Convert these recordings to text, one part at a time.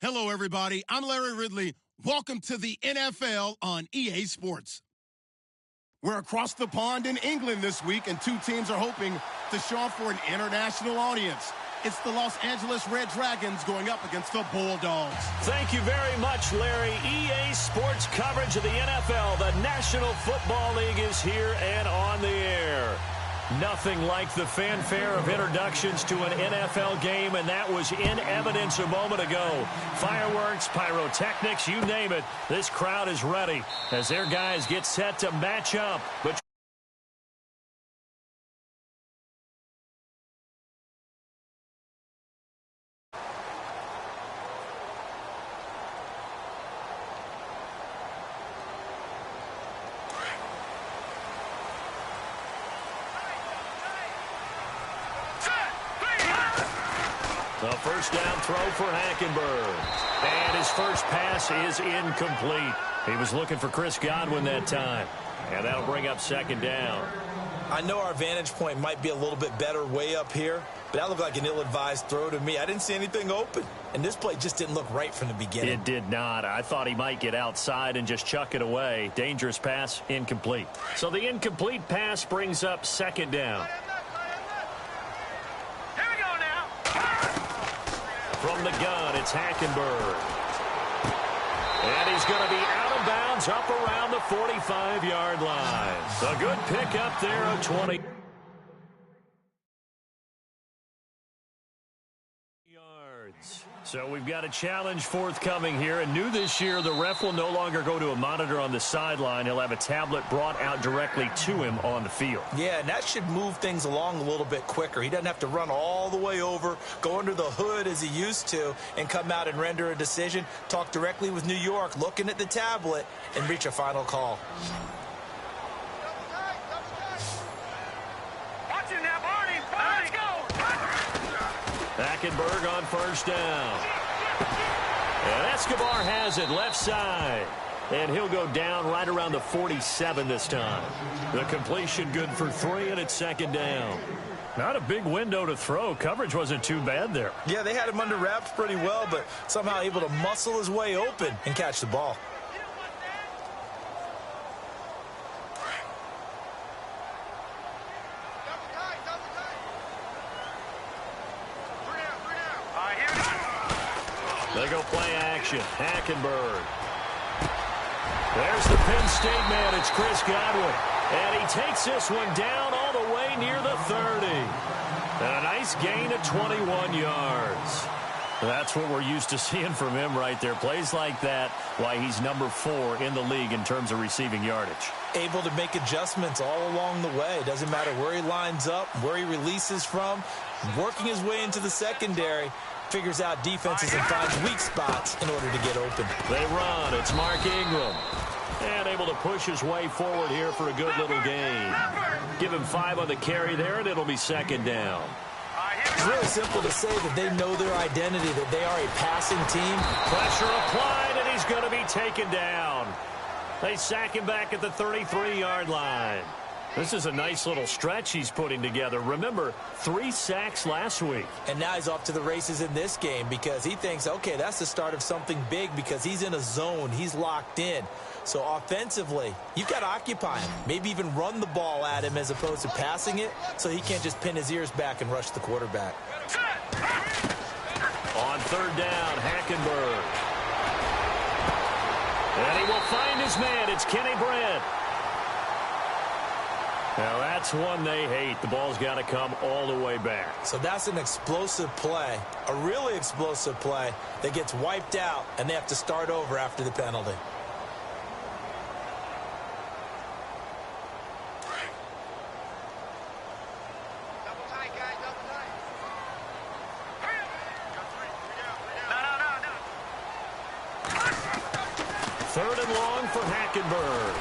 Hello, everybody. I'm Larry Ridley. Welcome to the NFL on EA Sports. We're across the pond in England this week, and two teams are hoping to show off for an international audience. It's the Los Angeles Red Dragons going up against the Bulldogs. Thank you very much, Larry. EA Sports coverage of the NFL. The National Football League is here and on the air. Nothing like the fanfare of introductions to an NFL game, and that was in evidence a moment ago. Fireworks, pyrotechnics, you name it. This crowd is ready as their guys get set to match up. But the first down throw for Hackenberg. And his first pass is incomplete. He was looking for Chris Godwin that time. And that'll bring up second down. I know our vantage point might be a little bit better way up here, but that looked like an ill-advised throw to me. I didn't see anything open. And this play just didn't look right from the beginning. It did not. I thought he might get outside and just chuck it away. Dangerous pass, incomplete. So the incomplete pass brings up second down. From the gun, it's Hackenberg. And he's going to be out of bounds up around the 45-yard line. A good pickup there of 20 yards. So we've got a challenge forthcoming here. And new this year, the ref will no longer go to a monitor on the sideline. He'll have a tablet brought out directly to him on the field. Yeah, and that should move things along a little bit quicker. He doesn't have to run all the way over, go under the hood as he used to, and come out and render a decision. Talk directly with New York, looking at the tablet, and reach a final call. Hackenberg on first down. And Escobar has it left side. And he'll go down right around the 47 this time. The completion good for 3, and it's second down. Not a big window to throw. Coverage wasn't too bad there. Yeah, they had him under wraps pretty well, but somehow able to muscle his way open and catch the ball. They go play action. Hackenberg. There's the Penn State man. It's Chris Godwin. And he takes this one down all the way near the 30. And a nice gain of 21 yards. That's what we're used to seeing from him right there. Plays like that, why he's number 4 in the league in terms of receiving yardage. Able to make adjustments all along the way. Doesn't matter where he lines up, where he releases from. Working his way into the secondary. Figures out defenses and finds weak spots in order to get open. They run. It's Mark Ingram. And able to push his way forward here for a good little gain. Give him 5 on the carry there, and it'll be second down. It's really simple to say that they know their identity, that they are a passing team. Pressure applied, and he's going to be taken down. They sack him back at the 33-yard line. This is a nice little stretch he's putting together. Remember, 3 sacks last week. And now he's off to the races in this game because he thinks, okay, that's the start of something big because he's in a zone. He's locked in. So offensively, you've got to occupy him. Maybe even run the ball at him as opposed to passing it so he can't just pin his ears back and rush the quarterback. On third down, Hackenberg. And he will find his man. It's Kenny Brent. Now, that's one they hate. The ball's got to come all the way back. So that's an explosive play, a really explosive play that gets wiped out, and they have to start over after the penalty. Third and long for Hackenberg.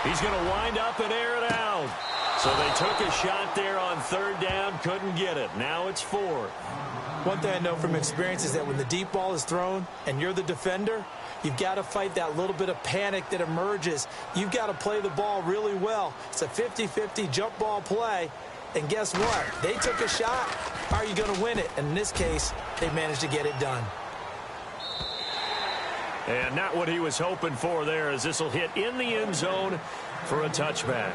He's going to wind up and air it out. So they took a shot there on third down, couldn't get it. Now it's 4. One thing I know from experience is that when the deep ball is thrown and you're the defender, you've got to fight that little bit of panic that emerges. You've got to play the ball really well. It's a 50-50 jump ball play. And guess what? They took a shot. How are you going to win it? And in this case, they managed to get it done. And not what he was hoping for there, as this will hit in the end zone for a touchback.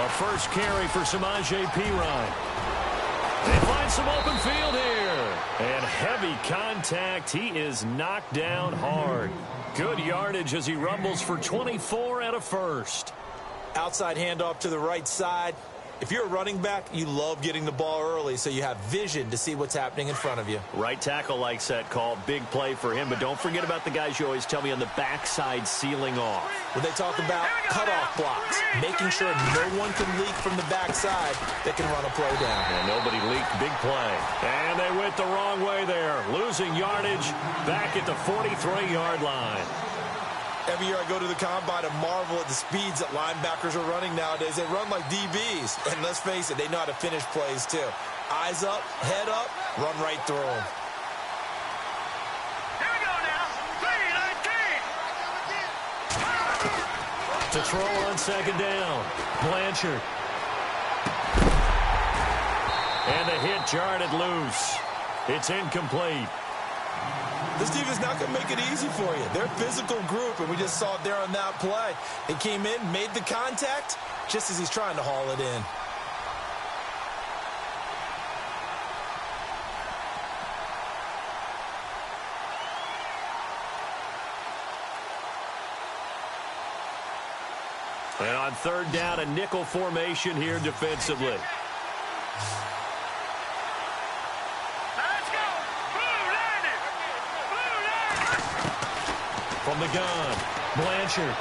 A first carry for Samaje Perine. They find some open field here. And heavy contact. He is knocked down hard. Good yardage as he rumbles for 24 and a first. Outside handoff to the right side. If you're a running back, you love getting the ball early so you have vision to see what's happening in front of you. Right tackle likes that call. Big play for him. But don't forget about the guys you always tell me on the backside sealing off. When they talk about cutoff blocks, making sure no one can leak from the backside that can run a play down. And nobody leaked. Big play. And they went the wrong way there. Losing yardage back at the 43-yard line. Every year I go to the combine and marvel at the speeds that linebackers are running nowadays. They run like DBs. And let's face it, they know how to finish plays too. Eyes up, head up, run right through them. Here we go now. 3-19. To throw on second down. Blanchard. And the hit jarred it loose. It's incomplete. This defense not going to make it easy for you. They're a physical group, and we just saw it there on that play. They came in, made the contact, just as he's trying to haul it in. And on third down, a nickel formation here defensively. From the gun, Blanchard.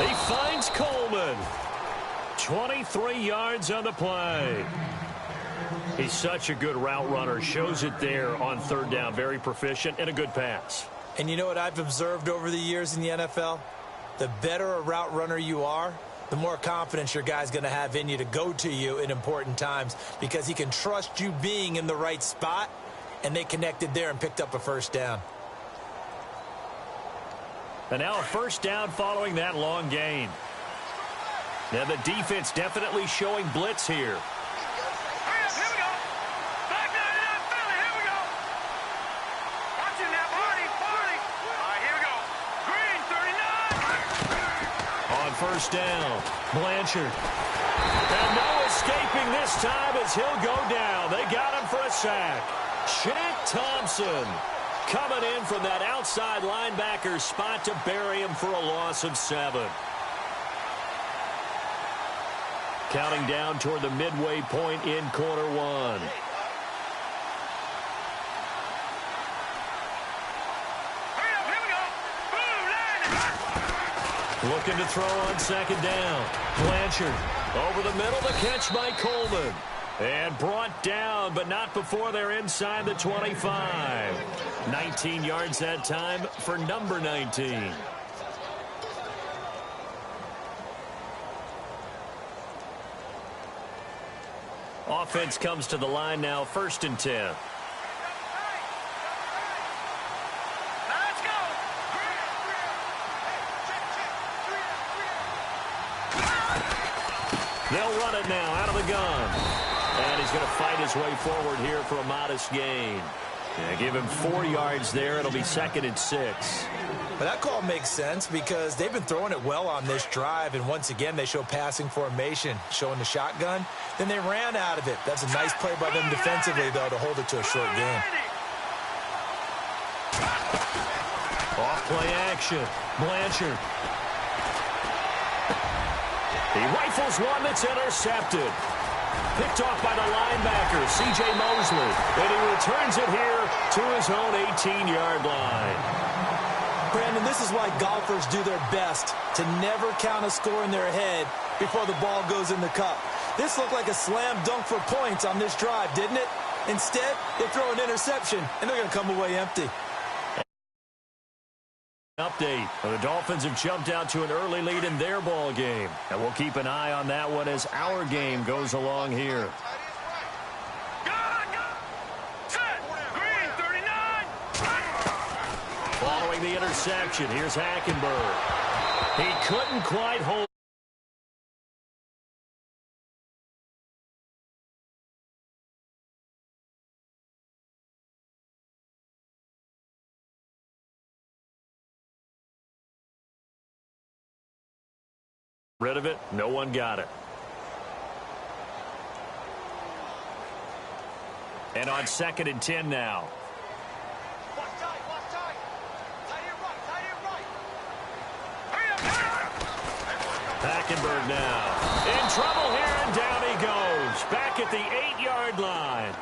He finds Coleman. 23 yards on the play. He's such a good route runner. Shows it there on third down. Very proficient and a good pass. And you know what I've observed over the years in the NFL? The better a route runner you are, the more confidence your guy's going to have in you to go to you in important times because he can trust you being in the right spot, and they connected there and picked up a first down. And now a first down following that long gain. Now the defense definitely showing blitz here. Hurry up, here we go. Back 99 Philly, here we go. Watch it now, party. All right, here we go. Green, 39. On first down, Blanchard. And no escaping this time as he'll go down. They got him for a sack. Shaq Thompson coming in from that outside linebacker spot to bury him for a loss of 7. Counting down toward the midway point in quarter one. Hurry up, here we go. Boom, Looking to throw on second down. Blanchard over the middle, the catch by Coleman. And brought down, but not before they're inside the 25. 19 yards that time for number 19. Offense comes to the line now, 1st and 10. Let's go. They'll run it now out of the gun. And he's going to fight his way forward here for a modest gain. Yeah, give him 4 yards there. It'll be 2nd and 6. But that call makes sense because they've been throwing it well on this drive, and once again they show passing formation, showing the shotgun. Then they ran out of it. That's a nice play by them defensively, though, to hold it to a short gain. Off-play action. Blanchard. He rifles one that's intercepted. Picked off by the linebacker, C.J. Mosley. And he returns it here to his own 18-yard line. Brandon, this is why golfers do their best to never count a score in their head before the ball goes in the cup. This looked like a slam dunk for points on this drive, didn't it? Instead, they throw an interception, and they're going to come away empty. Update. The Dolphins have jumped out to an early lead in their ball game. And we'll keep an eye on that one as our game goes along here. Following the interception, here's Hackenberg. He couldn't quite hold. Rid of it. No one got it. And on 2nd and 10 now. Hackenberg now. In trouble here, and down he goes. Back at the 8-yard line.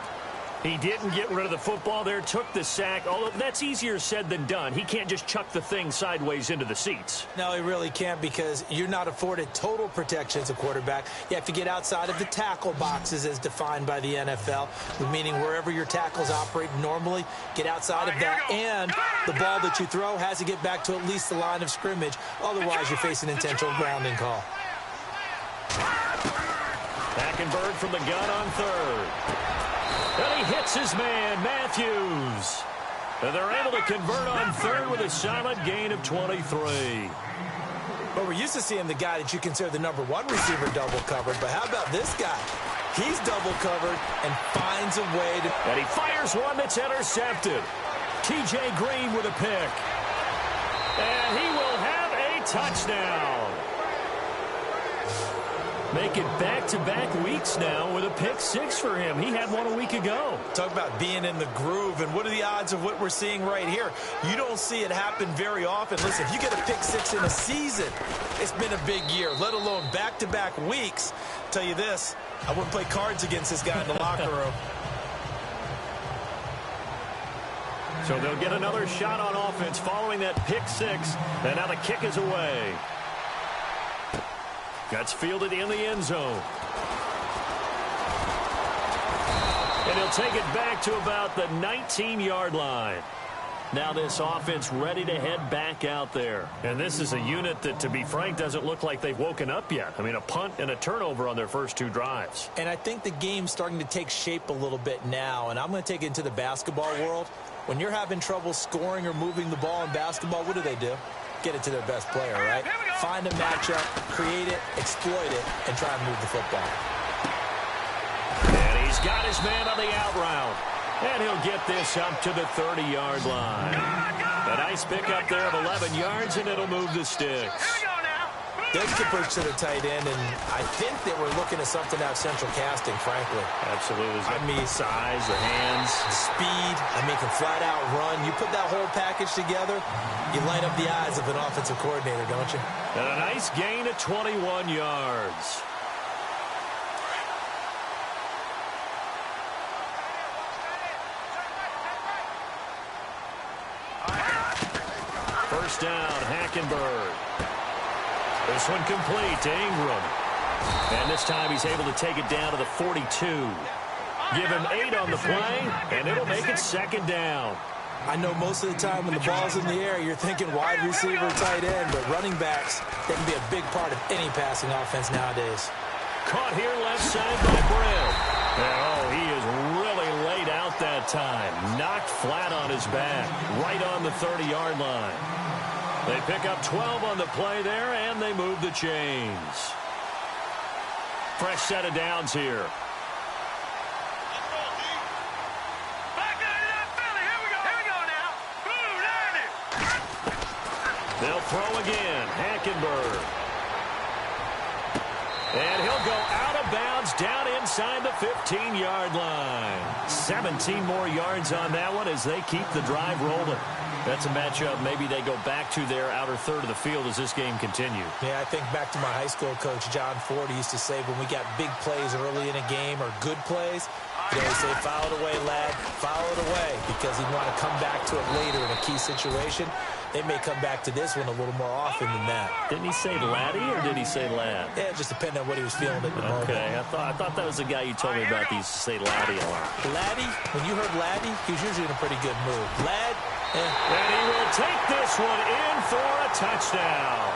He didn't get rid of the football there, took the sack. Although that's easier said than done. He can't just chuck the thing sideways into the seats. No, he really can't, because you're not afforded total protection as a quarterback. You have to get outside of the tackle boxes as defined by the NFL, meaning wherever your tackles operate normally, get outside of that. And the ball that you throw has to get back to at least the line of scrimmage. Otherwise, you're facing an intentional grounding call. Hackenberg from the gun on 3rd. And he hits his man, Matthews. And they're able to convert on 3rd with a solid gain of 23. But we're used to seeing the guy that you consider the number 1 receiver double covered. But how about this guy? He's double covered and finds a way to... And he fires one that's intercepted. T.J. Green with a pick. And he will have a touchdown. Make it back-to-back weeks now with a pick 6 for him. He had one a week ago. Talk about being in the groove, and what are the odds of what we're seeing right here? You don't see it happen very often. Listen, if you get a pick 6 in a season, it's been a big year, let alone back-to-back weeks. I'll tell you this, I wouldn't play cards against this guy in the locker room. So they'll get another shot on offense following that pick 6, and now the kick is away. That's fielded in the end zone. And he'll take it back to about the 19-yard line. Now this offense ready to head back out there. And this is a unit that, to be frank, doesn't look like they've woken up yet. I mean, a punt and a turnover on their first 2 drives. And I think the game's starting to take shape a little bit now. And I'm going to take it into the basketball world. When you're having trouble scoring or moving the ball in basketball, what do? Get it to their best player, right? Find a matchup, create it, exploit it, and try and move the football. And he's got his man on the out route. And he'll get this up to the 30-yard line. A nice pickup there of 11 yards, and it'll move the sticks. They'll push to the tight end, and I think that we're looking at something out of central casting, frankly. Absolutely. I mean, size, the hands. Speed. I mean, can flat-out run. You put that whole package together, you light up the eyes of an offensive coordinator, don't you? And a nice gain of 21 yards. First down, Hackenberg. This one complete to Ingram. And this time he's able to take it down to the 42. Give him 8 on the play, and it'll make it 2nd down. I know most of the time when the ball's in the air, you're thinking wide receiver, tight end, but running backs, they can be a big part of any passing offense nowadays. Caught here left side by Brill. Oh, he is really laid out that time. Knocked flat on his back, right on the 30-yard line. They pick up 12 on the play there, and they move the chains. Fresh set of downs here. They'll throw again. Hackenberg. And he'll go out of bounds down inside the 15-yard line. 17 more yards on that one as they keep the drive rolling. That's a matchup maybe they go back to their outer third of the field as this game continues. Yeah, I think back to my high school coach, John Ford. He used to say when we got big plays early in a game or good plays, he'd always say, foul it away, lad, foul it away, because he'd want to come back to it later in a key situation. They may come back to this one a little more often than that. Didn't he say laddie or did he say lad? Yeah, just depending on what he was feeling at the moment. Okay, I thought that was the guy you told me about. He used to say laddie a lot. Laddie, when you heard laddie, he was usually in a pretty good mood. Lad, And he will take this one in for a touchdown.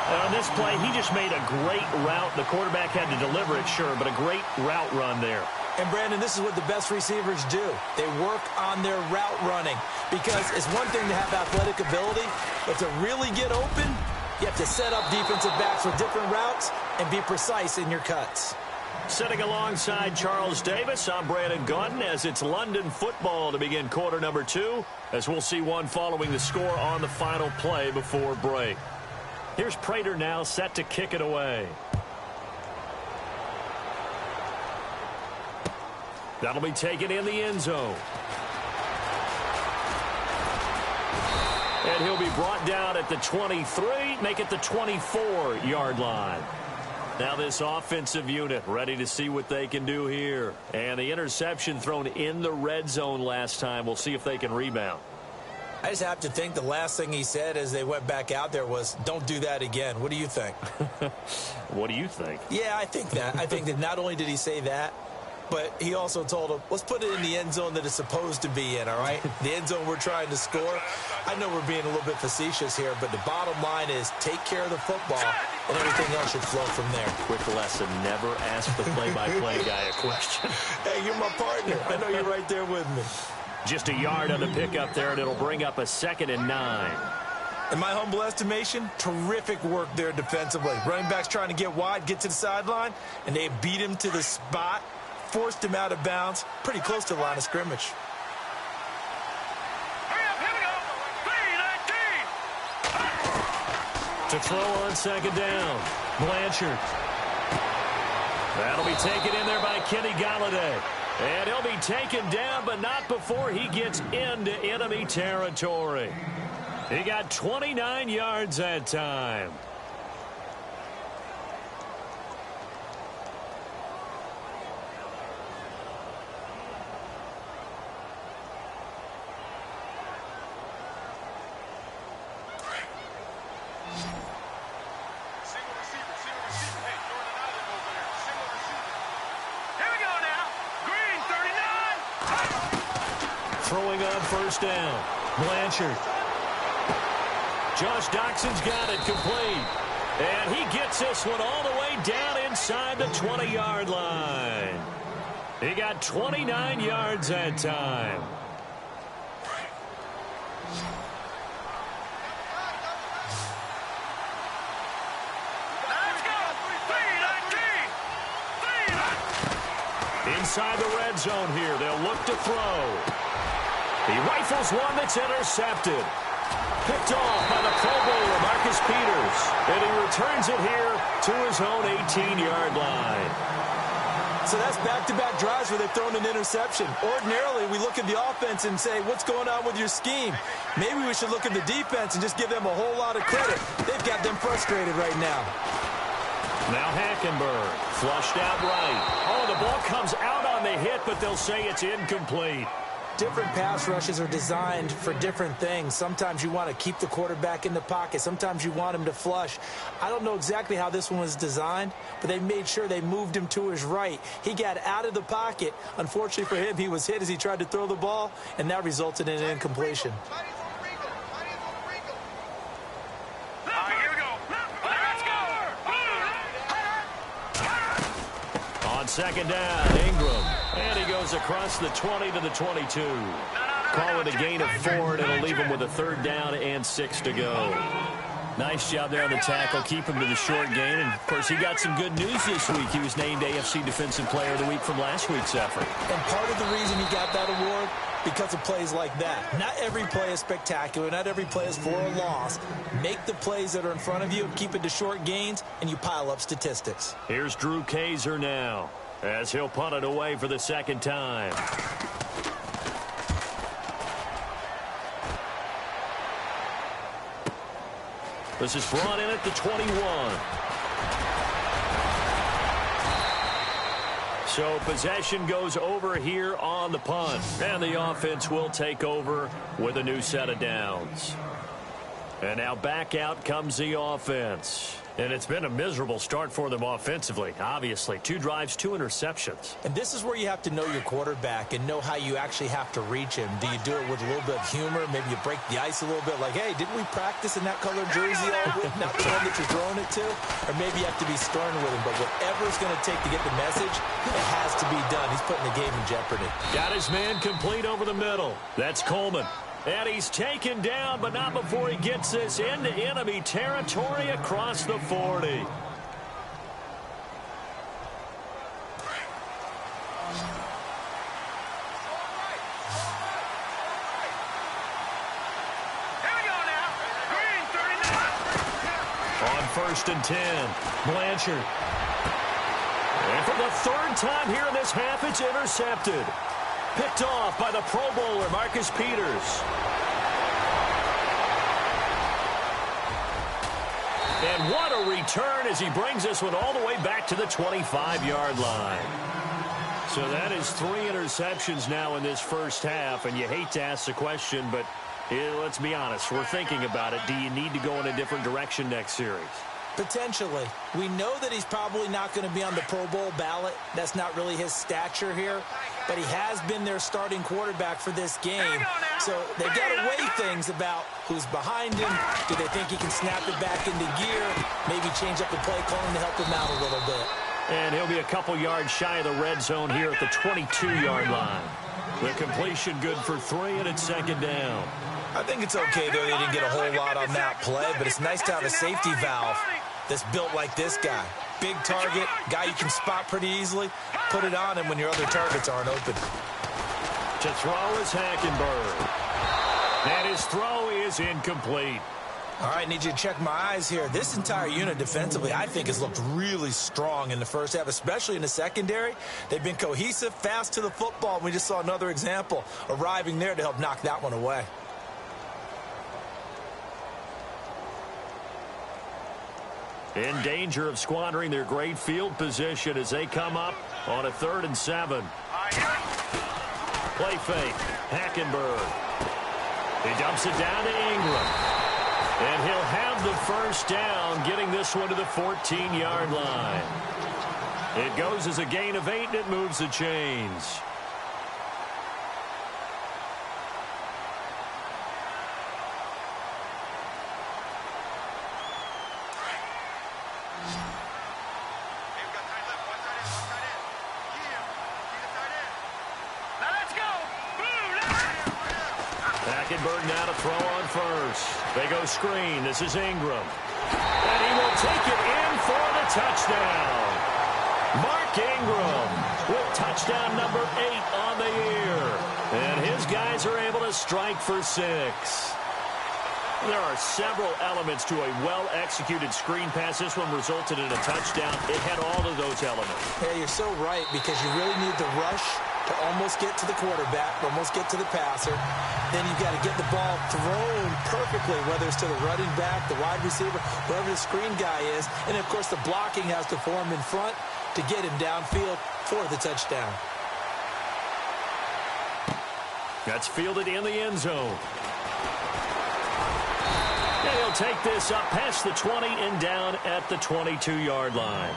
On this play, he just made a great route. The quarterback had to deliver it, sure, but a great route run there. And, Brandon, this is what the best receivers do. They work on their route running because it's one thing to have athletic ability, but to really get open, you have to set up defensive backs with different routes and be precise in your cuts. Sitting alongside Charles Davis, I'm Brandon Gaudin as it's London football to begin quarter number 2, as we'll see one following the score on the final play before break. Here's Prater now set to kick it away. That'll be taken in the end zone. And he'll be brought down at the 23, make it the 24-yard line. Now this offensive unit ready to see what they can do here. And the interception thrown in the red zone last time. We'll see if they can rebound. I just have to think the last thing he said as they went back out there was, don't do that again. What do you think? What do you think? Yeah, I think that. I think that not only did he say that, but he also told him, let's put it in the end zone that it's supposed to be in, all right? The end zone we're trying to score. I know we're being a little bit facetious here, but the bottom line is take care of the football, and everything else should flow from there. Quick lesson, never ask the play-by-play guy a question. Hey, you're my partner. I know you're right there with me. Just a yard on the pickup there, and it'll bring up a 2nd and 9. In my humble estimation, terrific work there defensively. Running backs trying to get wide, get to the sideline, and they beat him to the spot, forced him out of bounds, pretty close to the line of scrimmage. Hurry up, here we go. 3-19. To throw on 2nd down, Blanchard. That'll be taken in there by Kenny Galladay. And he'll be taken down, but not before he gets into enemy territory. He got 29 yards that time. Throwing on 1st down. Blanchard. Josh Doxson's got it complete. And he gets this one all the way down inside the 20-yard line. He got 29 yards that time. Let's go. 3-19. Inside the red zone here. They'll look to throw. He rifles one that's intercepted. Picked off by the Pro Bowler, Marcus Peters. And he returns it here to his own 18-yard line. So that's back-to-back drives where they've thrown an interception. Ordinarily, we look at the offense and say, what's going on with your scheme? Maybe we should look at the defense and just give them a whole lot of credit. They've got them frustrated right now. Now Hackenberg, flushed out right. Oh, the ball comes out on the hit, but they'll say it's incomplete. Different pass rushes are designed for different things. Sometimes you want to keep the quarterback in the pocket. Sometimes you want him to flush. I don't know exactly how this one was designed, but they made sure they moved him to his right. He got out of the pocket. Unfortunately for him, he was hit as he tried to throw the ball, and that resulted in an incompletion. Here we go. Let's go. On 2nd down, Ingram. And he goes across the 20 to the 22. Call it a gain of 4, and it'll leave him with a 3rd down and 6 to go. Nice job there on the tackle. Keep him to the short gain. And, of course, he got some good news this week. He was named AFC Defensive Player of the Week from last week's effort. And part of the reason he got that award, because of plays like that. Not every play is spectacular. Not every play is for a loss. Make the plays that are in front of you, keep it to short gains, and you pile up statistics. Here's Drew Kaiser now, as he'll punt it away for the 2nd time. This is brought in at the 21. So possession goes over here on the punt. And the offense will take over with a new set of downs. And now back out comes the offense. And it's been a miserable start for them offensively, obviously. 2 drives, 2 interceptions. And this is where you have to know your quarterback and know how you actually have to reach him. Do you do it with a little bit of humor? Maybe you break the ice a little bit, like, hey, didn't we practice in that colored jersey all week, not the one that you're throwing it to? Or maybe you have to be stern with him. But whatever it's going to take to get the message, it has to be done. He's putting the game in jeopardy. Got his man complete over the middle. That's Coleman. And he's taken down, but not before he gets this into enemy territory across the 40. Here we go now. Green, 39. On 1st and 10, Blanchard. And for the 3rd time here in this half, it's intercepted. Picked off by the Pro Bowler, Marcus Peters. And what a return as he brings this one all the way back to the 25-yard line. So that is 3 interceptions now in this first half, and you hate to ask the question, but let's be honest, we're thinking about it. Do you need to go in a different direction next series? Potentially. We know that he's probably not going to be on the Pro Bowl ballot. That's not really his stature here. But he has been their starting quarterback for this game. So they've got to weigh things about who's behind him. Do they think he can snap it back into gear? Maybe change up the play calling to help him out a little bit. And he'll be a couple yards shy of the red zone here at the 22-yard line. The completion good for 3, and it's 2nd down. I think it's okay, though, they didn't get a whole lot on that play, but it's nice to have a safety valve that's built like this guy. Big target, guy you can spot pretty easily. Put it on him when your other targets aren't open. To throw is Hackenberg. And his throw is incomplete. All right, need you to check my eyes here. This entire unit defensively, I think, has looked really strong in the first half, especially in the secondary. They've been cohesive, fast to the football. We just saw another example arriving there to help knock that one away. In danger of squandering their great field position as they come up on a 3rd and 7. Play fake. Hackenberg. He dumps it down to Ingram. And he'll have the first down, getting this one to the 14-yard line. It goes as a gain of 8, and it moves the chains. Hackenberg now to throw on 1st. They go screen. This is Ingram. And he will take it in for the touchdown. Mark Ingram with touchdown number 8 on the year. And his guys are able to strike for 6. There are several elements to a well-executed screen pass. This one resulted in a touchdown. It had all of those elements. Yeah, you're so right, because you really need the rush to almost get to the quarterback, almost get to the passer. Then you've got to get the ball thrown perfectly, whether it's to the running back, the wide receiver, whoever the screen guy is. And, of course, the blocking has to form in front to get him downfield for the touchdown. That's fielded in the end zone. And he'll take this up past the 20 and down at the 22-yard line.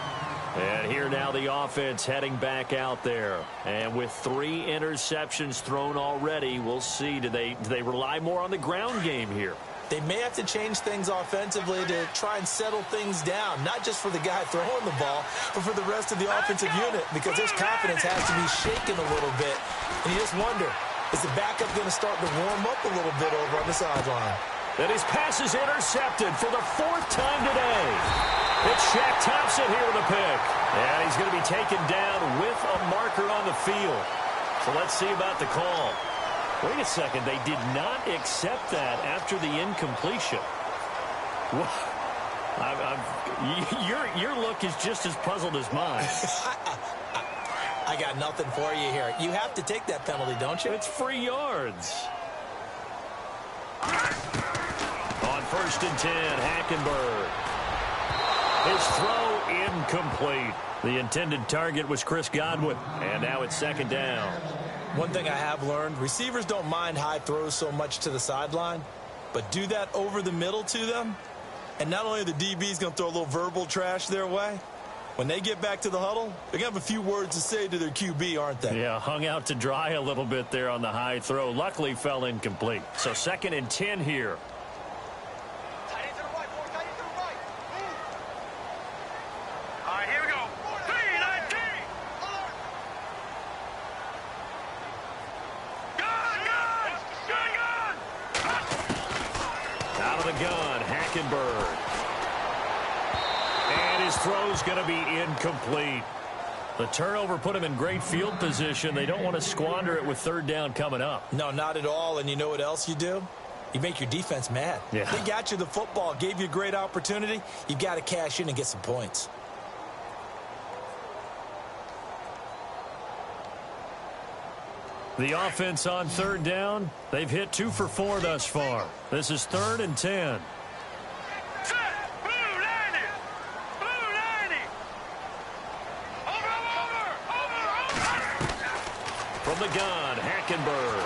And here now the offense heading back out there. And with 3 interceptions thrown already, we'll see. Do they rely more on the ground game here? They may have to change things offensively to try and settle things down, not just for the guy throwing the ball, but for the rest of the offensive unit, because his confidence has to be shaken a little bit. And you just wonder, is the backup going to start to warm up a little bit over on the sideline? And his pass is intercepted for the 4th time today. It's Shaq Thompson here with a pick. And he's going to be taken down with a marker on the field. So let's see about the call. Wait a second. They did not accept that after the incompletion. Your look is just as puzzled as mine. I got nothing for you here. You have to take that penalty, don't you? It's free yards. On 1st and 10, Hackenberg. His throw incomplete. The intended target was Chris Godwin. And now it's 2nd down. One thing I have learned, receivers don't mind high throws so much to the sideline. but do that over the middle to them, and not only are the DBs going to throw a little verbal trash their way, when they get back to the huddle, they're going to have a few words to say to their QB, aren't they? Yeah, hung out to dry a little bit there on the high throw. Luckily fell incomplete. So 2nd and 10 here. All right, here we go. 3-19. Gun. Out of the gun, Hackenberg. And his throw's going to be incomplete. The turnover put him in great field position. They don't want to squander it with 3rd down coming up. No, not at all. And you know what else you do? You make your defense mad. Yeah. They got you the football, gave you a great opportunity. You've got to cash in and get some points. The offense on 3rd down, they've hit 2 for 4 thus far. This is 3rd and 10. Set. Blue 90. Blue 90. Over. From the gun, Hackenberg.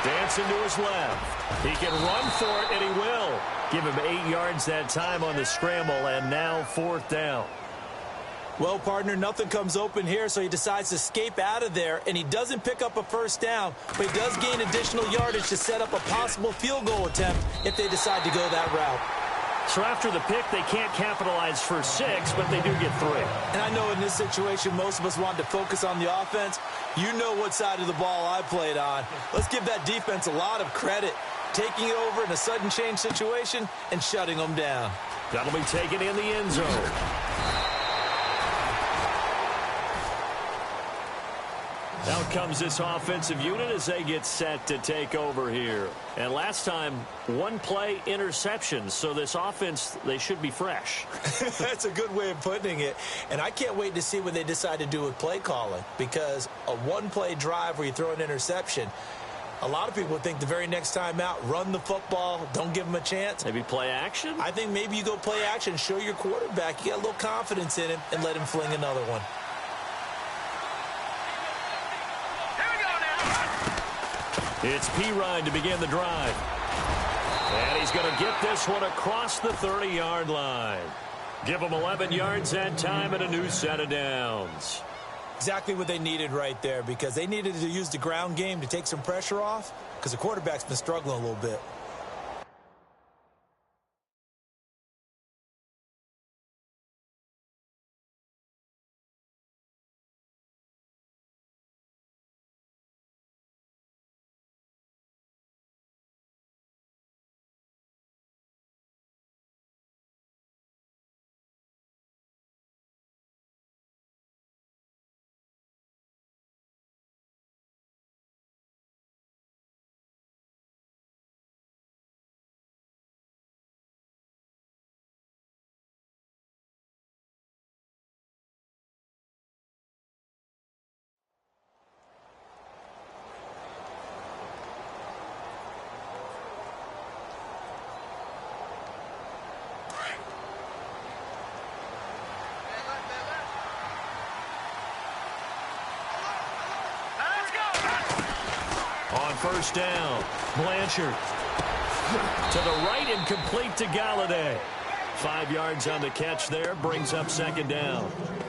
Dancing to his left. He can run for it, and he will. Give him 8 yards that time on the scramble, and now 4th down. Well, partner, nothing comes open here, so he decides to escape out of there, and he doesn't pick up a 1st down, but he does gain additional yardage to set up a possible field goal attempt if they decide to go that route. So after the pick, they can't capitalize for 6, but they do get 3. And I know in this situation, most of us wanted to focus on the offense. You know what side of the ball I played on. Let's give that defense a lot of credit, taking it over in a sudden change situation and shutting them down. That'll be taken in the end zone. Out comes this offensive unit as they get set to take over here. And last time, 1 play interception. So this offense, they should be fresh. That's a good way of putting it. And I can't wait to see what they decide to do with play calling. Because a 1-play drive where you throw an interception, a lot of people think the very next time out, run the football, don't give them a chance. Maybe play action? I think maybe you go play action, show your quarterback you got a little confidence in him, and let him fling another one. It's Pirine to begin the drive. And he's going to get this one across the 30-yard line. Give him 11 yards that time and a new set of downs. Exactly what they needed right there, because they needed to use the ground game to take some pressure off, because the quarterback's been struggling a little bit. On 1st down, Blanchard to the right and complete to Galladay. 5 yards on the catch there, brings up 2nd down.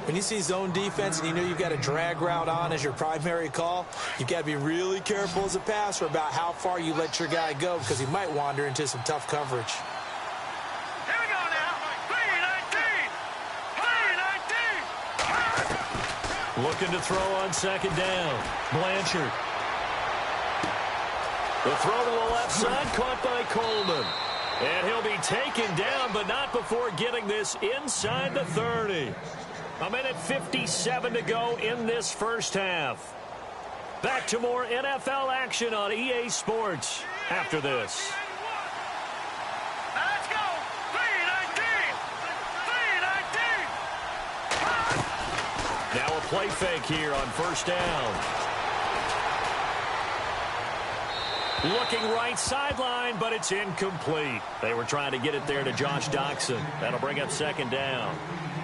When you see zone defense and you know you've got a drag route on as your primary call, you've got to be really careful as a passer about how far you let your guy go, because he might wander into some tough coverage. Here we go now. 3-19. 3-19. Looking to throw on 2nd down. Blanchard. The throw to the left side, caught by Coleman. And he'll be taken down, but not before getting this inside the 30. 1:57 to go in this first half. Back to more NFL action on EA Sports after this. Let's go. 3-19. 3-19. Now a play fake here on 1st down. Looking right sideline, but it's incomplete. They were trying to get it there to Josh Doxson. That'll bring up 2nd down.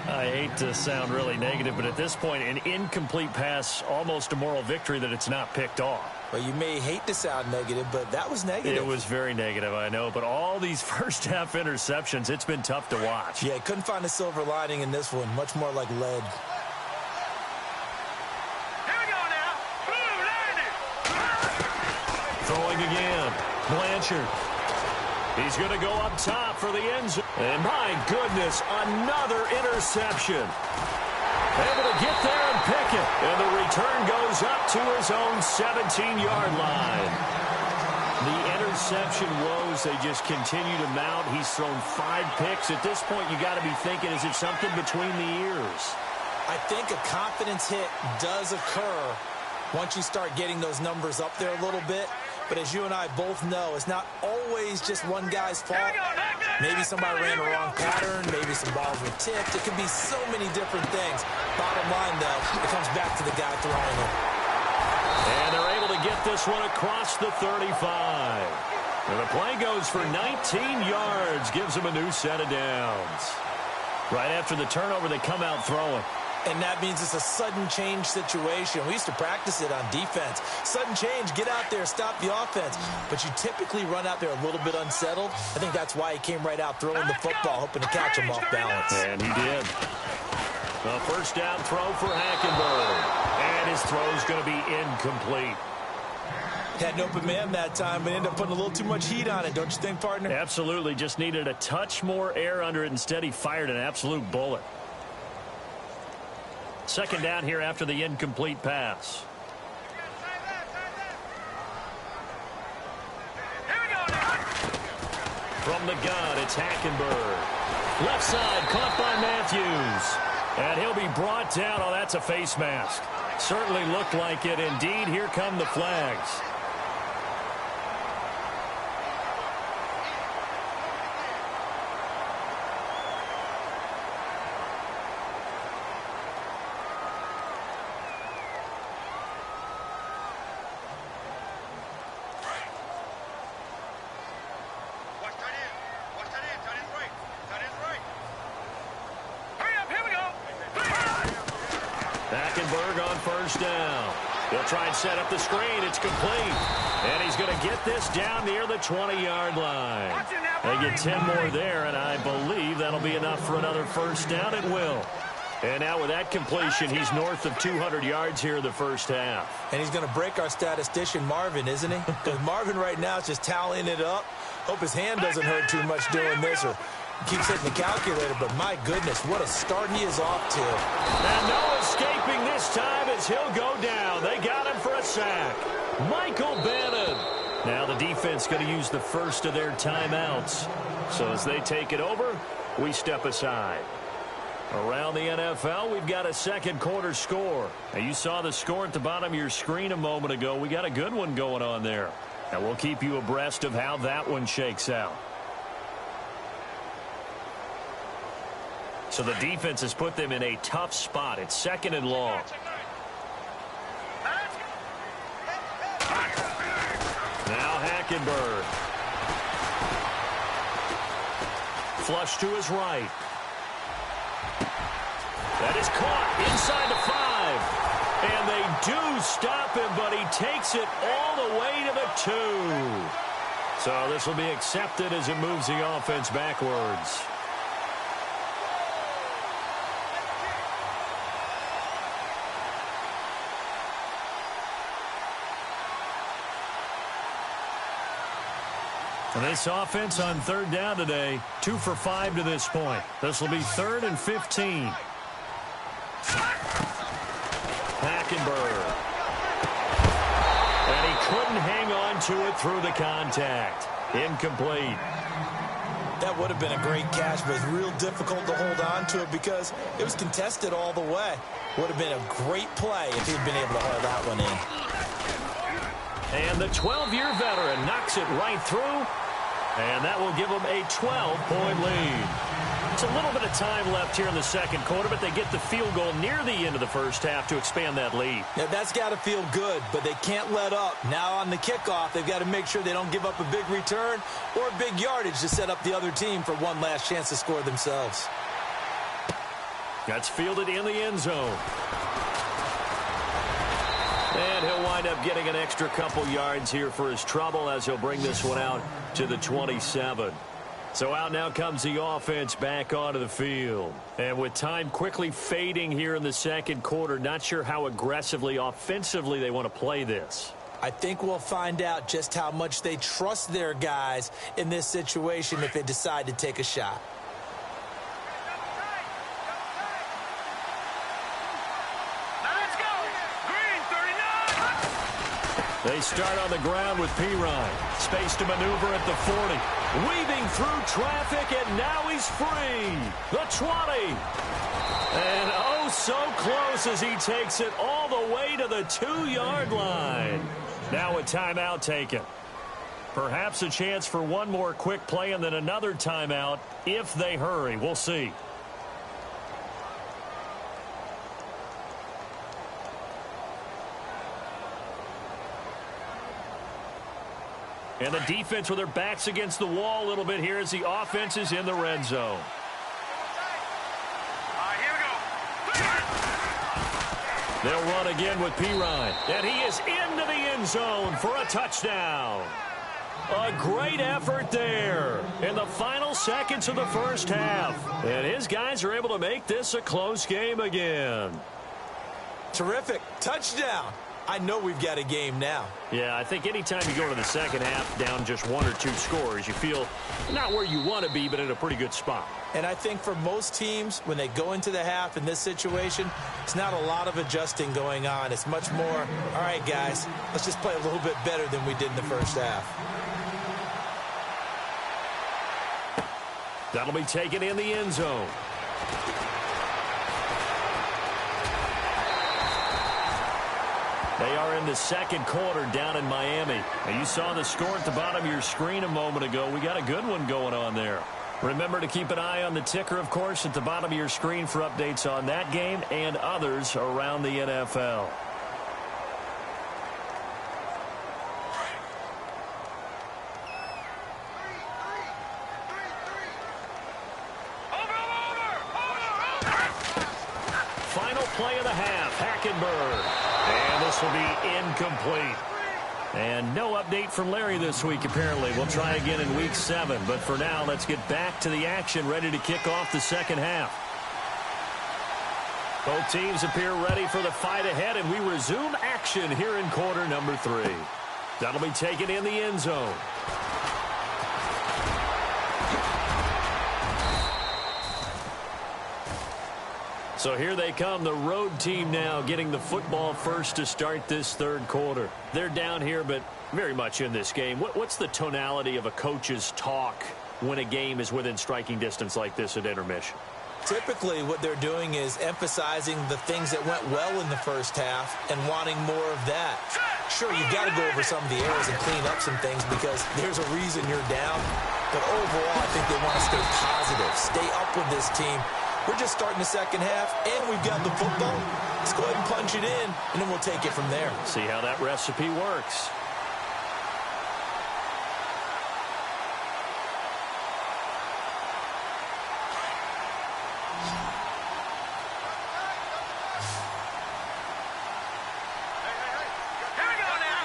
I hate to sound really negative, but at this point, an incomplete pass, almost a moral victory that it's not picked off. Well, you may hate to sound negative, but that was negative. It was very negative, I know. But all these first-half interceptions, it's been tough to watch. Yeah, couldn't find a silver lining in this one. Much more like lead. Here we go now. Blue landed. Throwing again. Blanchard. He's going to go up top for the end zone. And my goodness, another interception. Able to get there and pick it. And the return goes up to his own 17-yard line. The interception woes, they just continue to mount. He's thrown 5 picks. At this point, you got to be thinking, is it something between the ears? I think a confidence hit does occur once you start getting those numbers up there a little bit. But as you and I both know, it's not always just one guy's fault. Maybe somebody ran a wrong pattern. Maybe some balls were tipped. It could be so many different things. Bottom line, though, it comes back to the guy throwing it. And they're able to get this one across the 35. And the play goes for 19 yards. Gives them a new set of downs. Right after the turnover, they come out throwing. And that means it's a sudden change situation. We used to practice it on defense. Sudden change, get out there, stop the offense. But you typically run out there a little bit unsettled. I think that's why he came right out throwing the football, hoping to catch him off balance. And he did. A first down throw for Hackenberg. And his throw's going to be incomplete. Had an open man that time, but ended up putting a little too much heat on it, don't you think, partner? Absolutely. Just needed a touch more air under it. Instead, he fired an absolute bullet. Second down here after the incomplete pass. From the gun, it's Hackenberg. Left side, caught by Matthews. And he'll be brought down. Oh, that's a face mask. Certainly looked like it. Indeed, here come the flags. Hackenberg on first down. He'll try and set up the screen. It's complete. And he's going to get this down near the 20-yard line. They get 10 more there, and I believe that'll be enough for another first down. It will. And now with that completion, he's north of 200 yards here in the first half. And he's going to break our statistician, Marvin, isn't he? Because Marvin right now is just tallying it up. Hope his hand doesn't hurt too much doing this, or keeps hitting the calculator, but my goodness, what a start he is off to. And no escaping this time as he'll go down. They got him for a sack. Michael Bannon. Now the defense going to use the first of their timeouts. So as they take it over, we step aside. Around the NFL, we've got a second quarter score. Now you saw the score at the bottom of your screen a moment ago. We got a good one going on there. And we'll keep you abreast of how that one shakes out. So the defense has put them in a tough spot. It's second and long. Now Hackenberg. Flush to his right. That is caught inside the 5. And they do stop him, but he takes it all the way to the 2. So this will be accepted as it moves the offense backwards. And this offense on third down today, 2 for 5 to this point. This will be 3rd and 15. Hackenberg. And he couldn't hang on to it through the contact. Incomplete. That would have been a great catch, but it's real difficult to hold on to it because it was contested all the way. Would have been a great play if he'd been able to hold that one in. And the 12-year veteran knocks it right through. And that will give them a 12-point lead. It's a little bit of time left here in the second quarter, but they get the field goal near the end of the first half to expand that lead. Now, that's got to feel good, but they can't let up. Now on the kickoff, they've got to make sure they don't give up a big return or big yardage to set up the other team for one last chance to score themselves. That's fielded in the end zone. And he'll wind up getting an extra couple yards here for his trouble as he'll bring this one out to the 27. So out now comes the offense back onto the field. And with time quickly fading here in the second quarter, not sure how aggressively, offensively they want to play this. I think we'll find out just how much they trust their guys in this situation if they decide to take a shot. They start on the ground with Pirine. Space to maneuver at the 40. Weaving through traffic, and now he's free. The 20. And oh, so close as he takes it all the way to the 2-yard line. Now a timeout taken. Perhaps a chance for one more quick play and then another timeout if they hurry. We'll see. And the defense with their backs against the wall a little bit here as the offense is in the red zone. Here we go. They'll run again with Pirine. And he is into the end zone for a touchdown. A great effort there in the final seconds of the first half. And his guys are able to make this a close game again. Terrific. Touchdown. I know we've got a game now. Yeah, I think anytime you go to the second half down just 1 or 2 scores, you feel not where you want to be, but in a pretty good spot. And I think for most teams, when they go into the half in this situation, it's not a lot of adjusting going on. It's much more, all right, guys, let's just play a little bit better than we did in the first half. That'll be taken in the end zone. They are in the second quarter down in Miami. Now, you saw the score at the bottom of your screen a moment ago. We got a good one going on there. Remember to keep an eye on the ticker, of course, at the bottom of your screen for updates on that game and others around the NFL. Final play of the half, Hackenberg. And this will be incomplete. And no update from Larry this week, apparently. We'll try again in Week 7. But for now, let's get back to the action, ready to kick off the second half. Both teams appear ready for the fight ahead, and we resume action here in quarter number 3. That'll be taken in the end zone. So here they come, the road team now getting the football first to start this third quarter. They're down here, but very much in this game. What's the tonality of a coach's talk when a game is within striking distance like this at intermission? Typically, what they're doing is emphasizing the things that went well in the first half and wanting more of that. Sure, you've got to go over some of the errors and clean up some things because there's a reason you're down. But overall, I think they want to stay positive, stay up with this team. We're just starting the second half, and we've got the football. Let's go ahead and punch it in, and then we'll take it from there. See how that recipe works. Here we go now.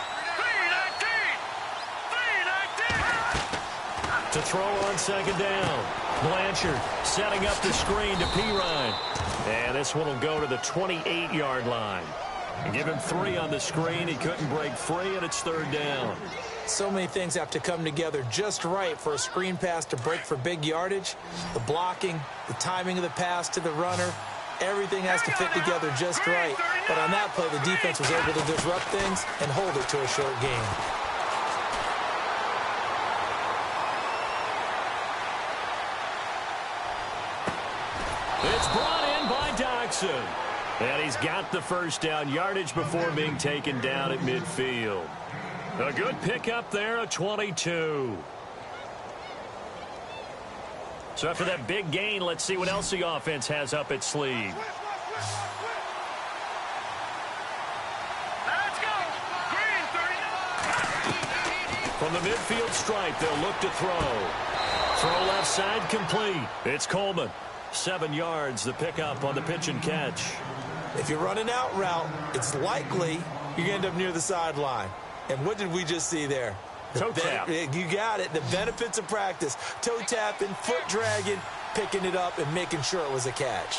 3-19. To throw on second down. Blanchard setting up the screen to Pirine. And this one will go to the 28-yard line. And give him 3 on the screen. He couldn't break free, and it's third down. So many things have to come together just right for a screen pass to break for big yardage. The blocking, the timing of the pass to the runner, everything has to fit together just right. But on that play, the defense was able to disrupt things and hold it to a short game. It's brought in by Doxson. And he's got the first down, yardage before being taken down at midfield. A good pickup there, a 22. So after that big gain, let's see what else the offense has up its sleeve. Let's go. Green 30. From the midfield stripe, they'll look to throw. Throw left side complete. It's Coleman. 7 yards, the pickup on the pitch and catch. If you run an out route, it's likely you end up near the sideline. And what did we just see there? Toe tap. You got it. The benefits of practice. Toe tapping, foot dragging, picking it up, and making sure it was a catch.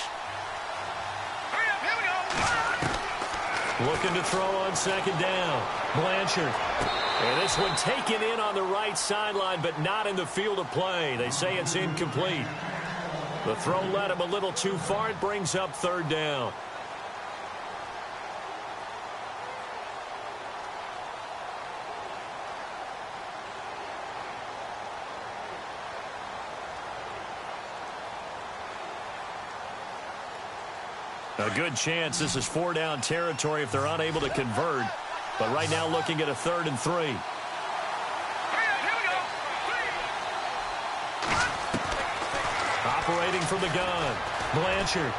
Here we go. Looking to throw on second down. Blanchard. And this one taken in on the right sideline, but not in the field of play. They say it's incomplete. The throw led him a little too far. It brings up third down. A good chance this is 4-down territory if they're unable to convert. But right now looking at a 3rd and 3. Here we go. Operating from the gun. Blanchard.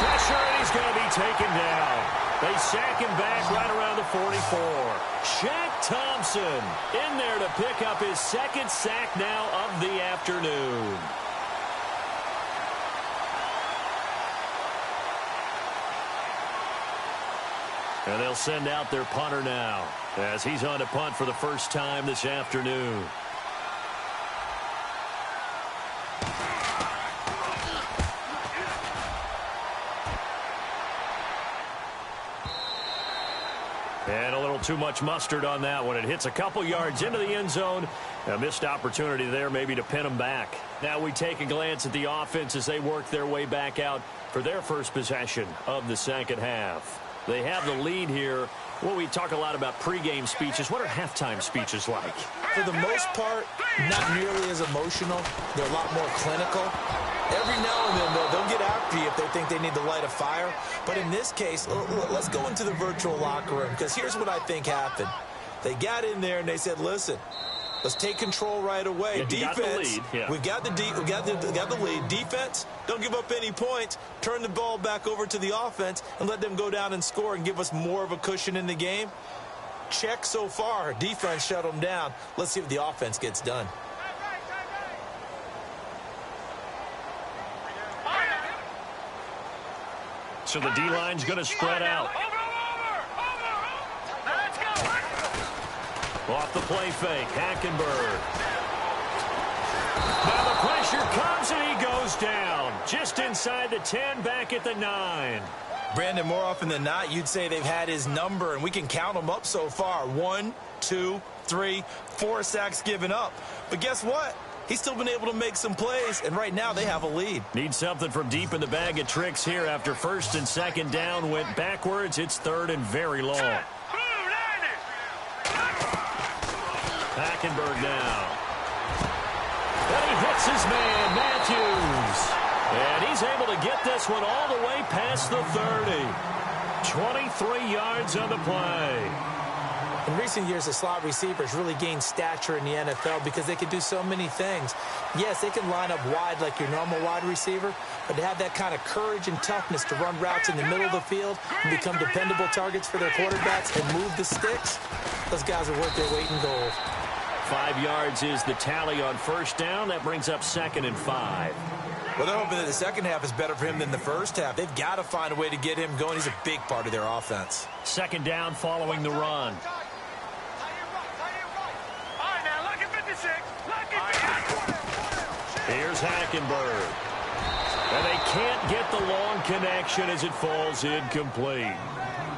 Pressure, and he's going to be taken down. They sack him back right around the 44. Shaq Thompson in there to pick up his 2nd sack now of the afternoon. And they'll send out their punter now as he's on to punt for the first time this afternoon. And a little too much mustard on that one. It hits a couple yards into the end zone. A missed opportunity there maybe to pin them back. Now we take a glance at the offense as they work their way back out for their first possession of the second half. They have the lead here. Well, we talk a lot about pregame speeches. What are halftime speeches like? For the most part, not nearly as emotional. They're a lot more clinical. Every now and then, though, they'll get after you if they think they need to light a fire. But in this case, let's go into the virtual locker room, because here's what I think happened. They got in there and they said, listen, let's take control right away. Yeah, defense, got the lead. Yeah. we've got the lead. Defense, don't give up any points. Turn the ball back over to the offense and let them go down and score and give us more of a cushion in the game. Check so far. Defense shut them down. Let's see if the offense gets done. So the D-line's going to spread out. Let's go. Off the play fake, Hackenberg. Now the pressure comes and he goes down. Just inside the 10, back at the 9. Brandon, more often than not, you'd say they've had his number, and we can count them up so far. 1, 2, 3, 4 sacks given up. But guess what? He's still been able to make some plays, and right now they have a lead. Need something from deep in the bag of tricks here after 1st and 2nd down went backwards. It's 3rd and very long. Hackenberg now. And he hits his man, Matthews. And he's able to get this one all the way past the 30. 23 yards on the play. In recent years, the slot receivers really gained stature in the NFL because they can do so many things. Yes, they can line up wide like your normal wide receiver, but to have that kind of courage and toughness to run routes in the middle of the field and become dependable targets for their quarterbacks and move the sticks, those guys are worth their weight in gold. 5 yards is the tally on 1st down. That brings up 2nd and 5. Well, they're hoping that the second half is better for him than the first half. They've got to find a way to get him going. He's a big part of their offense. 2nd down following the run. Here's Hackenberg. And they can't get the long connection as it falls incomplete.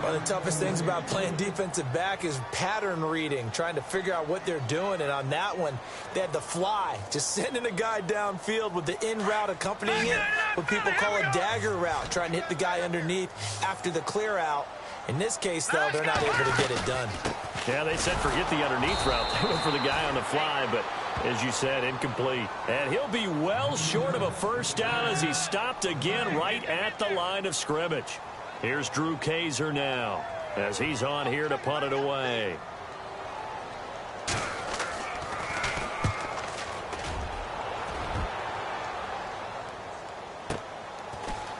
One of the toughest things about playing defensive back is pattern reading, trying to figure out what they're doing. And on that one, they had the fly, just sending a guy downfield with the in route accompanying it, what people call a dagger route, trying to hit the guy underneath after the clear out. In this case, though, they're not able to get it done. Yeah, they said forget the underneath route. They went for the guy on the fly, but as you said, incomplete. And he'll be well short of a 1st down as he's stopped again right at the line of scrimmage. Here's Drew Kaiser now as he's on here to punt it away.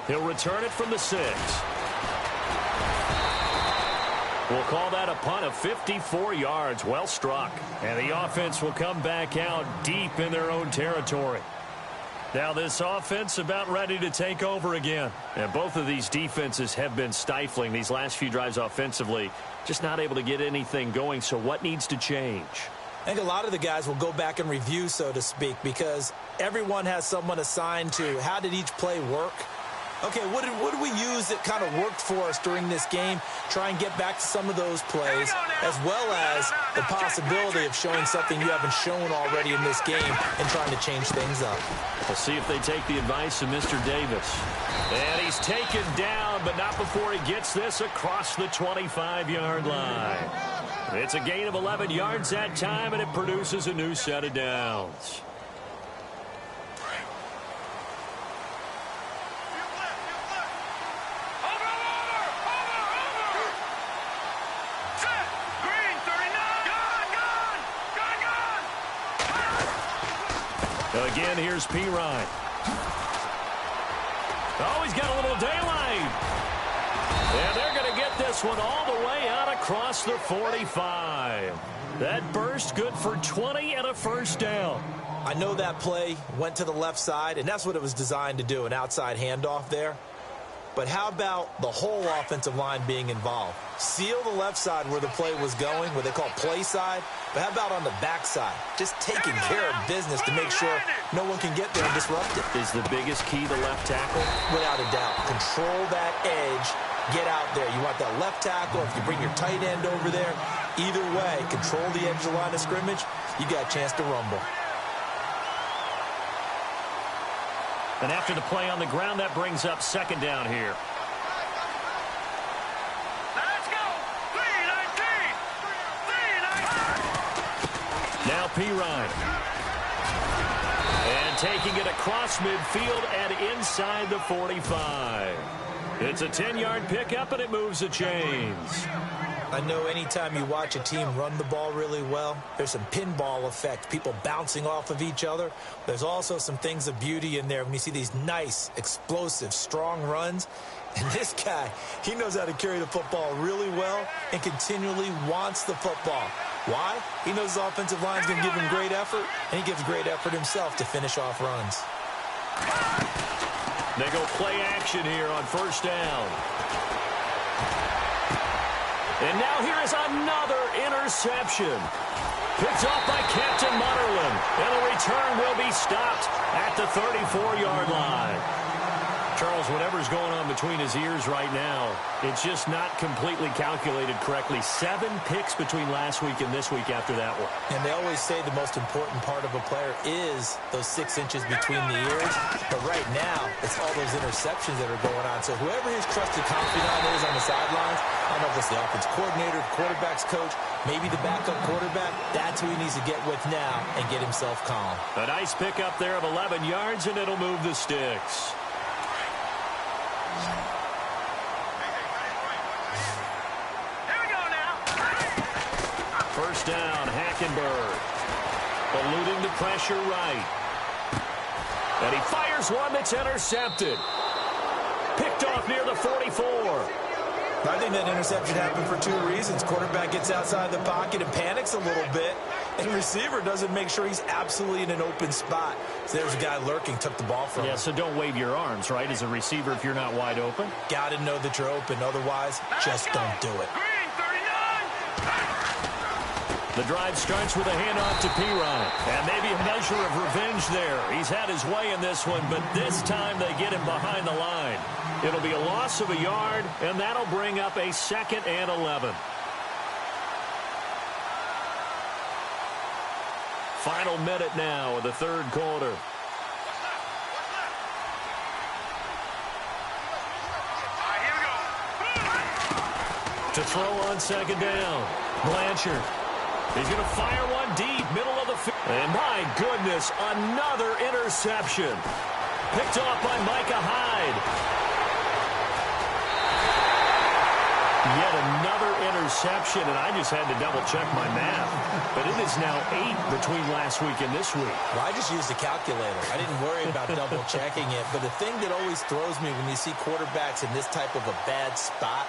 He'll return it from the 6. We'll call that a punt of 54 yards. Well struck. And the offense will come back out deep in their own territory. Now this offense about ready to take over again. And both of these defenses have been stifling these last few drives offensively. Just not able to get anything going. So what needs to change? I think a lot of the guys will go back and review, so to speak, because everyone has someone assigned to how did each play work. Okay, what did we use that kind of worked for us during this game? Try and get back to some of those plays, as well as the possibility of showing something you haven't shown already in this game and trying to change things up. We'll see if they take the advice of Mr. Davis. And he's taken down, but not before he gets this across the 25-yard line. It's a gain of 11 yards that time, and it produces a new set of downs. Again, here's Pirine. Oh, he's got a little daylight. And they're going to get this one all the way out across the 45. That burst good for 20 and a first down. I know that play went to the left side, and that's what it was designed to do, an outside handoff there. But how about the whole offensive line being involved? Seal the left side where the play was going, what they call play side. But how about on the back side? Just taking care of business to make sure no one can get there and disrupt it. Is the biggest key the left tackle? Without a doubt. Control that edge. Get out there. You want that left tackle. If you bring your tight end over there, either way, control the edge of the line of scrimmage, you got a chance to rumble. And after the play on the ground, that brings up second down here. Let's go. 3-19. Now Pirine. And taking it across midfield and inside the 45. It's a 10-yard pickup, and it moves the chains. I know anytime you watch a team run the ball really well, there's some pinball effect, people bouncing off of each other. There's also some things of beauty in there when you see these nice, explosive, strong runs. And this guy, he knows how to carry the football really well and continually wants the football. Why? He knows his offensive line is going to give him great effort, and he gives great effort himself to finish off runs. They go play action here on first down. And now here is another interception. Picked off by Captain Mutterland. And the return will be stopped at the 34-yard line. Charles, whatever's going on between his ears right now, it's just not completely calculated correctly. 7 picks between last week and this week after that one. And they always say the most important part of a player is those 6 inches between the ears. But right now, it's all those interceptions that are going on. So whoever his trusted confidant is on the sidelines, I don't know if it's the offense coordinator, quarterback's coach, maybe the backup quarterback, that's who he needs to get with now and get himself calm. A nice pickup there of 11 yards, and it'll move the sticks. First down, Hackenberg. Eluding the pressure right. And he fires one that's intercepted. Picked off near the 44. I think that interception happened for 2 reasons. Quarterback gets outside the pocket and panics a little bit. And receiver doesn't make sure he's absolutely in an open spot. So there's a guy lurking, took the ball from him. Yeah, so don't wave your arms, right, as a receiver if you're not wide open. Got to know that you're open. Otherwise, just don't do it. The drive starts with a handoff to Pirine. And maybe a measure of revenge there. He's had his way in this one, but this time they get him behind the line. It'll be a loss of a yard, and that'll bring up a 2nd and 11. Final minute now of the third quarter. To throw on second down. Blanchard. He's going to fire one deep, middle of the field. And my goodness, another interception. Picked off by Micah Hyde. Yet another interception, and I just had to double-check my math. But it is now 8 between last week and this week. Well, I just used a calculator. I didn't worry about double-checking it. But the thing that always throws me when you see quarterbacks in this type of a bad spot,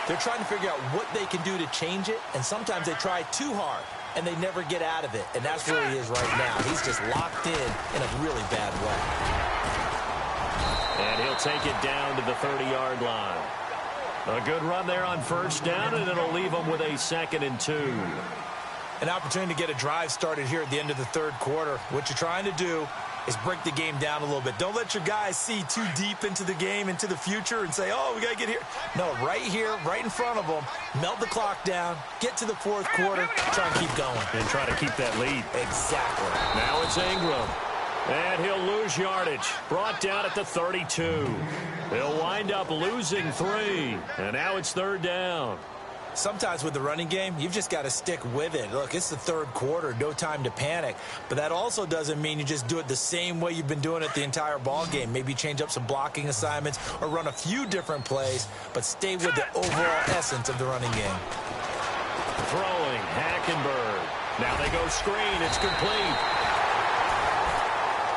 they're trying to figure out what they can do to change it, and sometimes they try too hard. and they never get out of it. And that's where he is right now. He's just locked in a really bad way. And he'll take it down to the 30-yard line. A good run there on first down, and it'll leave them with a 2nd and 2. An opportunity to get a drive started here at the end of the third quarter. What you're trying to do is break the game down a little bit. Don't let your guys see too deep into the game, into the future, and say, oh, we got to get here. No, right here, right in front of them, melt the clock down, get to the fourth quarter, try and keep going. And try to keep that lead. Exactly. Now it's Ingram. And he'll lose yardage. Brought down at the 32. He'll wind up losing 3. And now it's 3rd down. Sometimes with the running game, you've just got to stick with it. Look, it's the third quarter, no time to panic. But that also doesn't mean you just do it the same way you've been doing it the entire ball game. Maybe change up some blocking assignments or run a few different plays, but stay with the overall essence of the running game. Throwing, Hackenberg. Now they go screen. It's complete.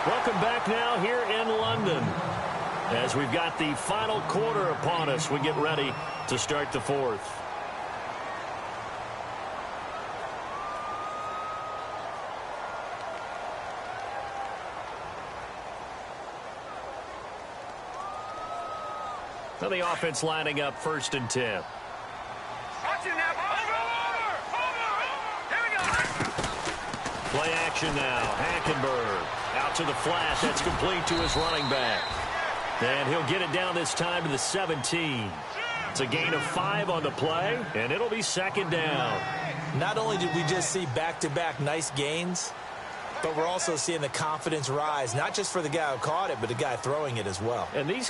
Welcome back now here in London. As we've got the final quarter upon us, we get ready to start the fourth. So the offense lining up 1st and 10. Watch it now. Here we go. Play action now. Hackenberg out to the flat. That's complete to his running back. And he'll get it down this time to the 17. It's a gain of 5 on the play, and it'll be 2nd down. Not only did we just see back-to-back nice gains, but we're also seeing the confidence rise, not just for the guy who caught it, but the guy throwing it as well. And these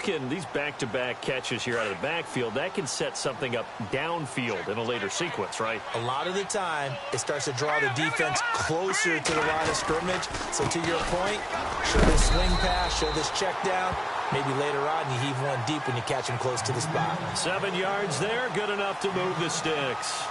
back-to-back catches here out of the backfield, that can set something up downfield in a later sequence, right? A lot of the time, it starts to draw the defense closer to the line of scrimmage. So to your point, show this swing pass, show this check down. Maybe later on you heave one deep when you catch him close to the spot. 7 yards there, good enough to move the sticks.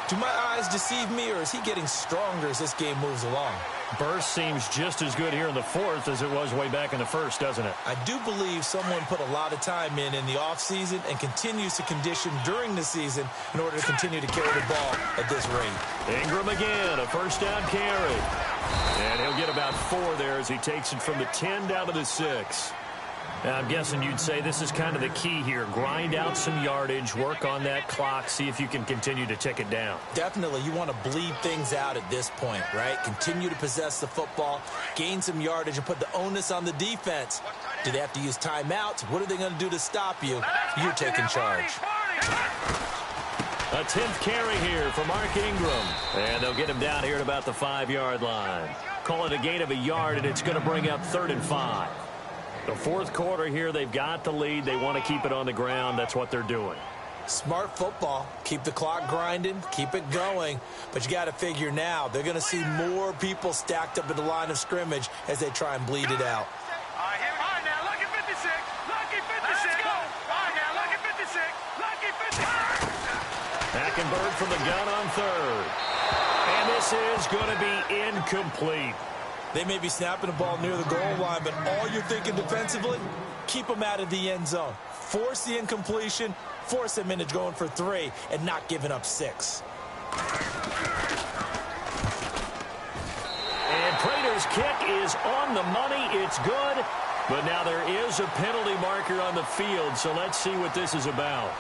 Do my eyes deceive me, or is he getting stronger as this game moves along? Burst seems just as good here in the fourth as it was way back in the first, doesn't it? I do believe someone put a lot of time in the offseason and continues to condition during the season in order to continue to carry the ball at this rate. Ingram again, a 1st down carry. And he'll get about 4 there as he takes it from the 10 down to the 6. I'm guessing you'd say this is kind of the key here. Grind out some yardage, work on that clock, see if you can continue to tick it down. Definitely. You want to bleed things out at this point, right? Continue to possess the football, gain some yardage, and put the onus on the defense. Do they have to use timeouts? What are they going to do to stop you? You're taking charge. A 10th carry here for Mark Ingram. And they'll get him down here at about the 5-yard line. Call it a gain of a yard, and it's going to bring up 3rd and 5. The fourth quarter here, they've got the lead. They want to keep it on the ground. That's what they're doing. Smart football. Keep the clock grinding. Keep it going. But you got to figure now, they're going to see more people stacked up at the line of scrimmage as they try and bleed it out. All right, now, lucky 56. Lucky 56. Let's go. All right, now, lucky 56. Lucky 56. Hackenberg from the gun on 3rd. And this is going to be incomplete. They may be snapping the ball near the goal line, but all you're thinking defensively, keep them out of the end zone. Force the incompletion, force them into going for 3, and not giving up 6. And Prater's kick is on the money. It's good. But now there is a penalty marker on the field, so let's see what this is about.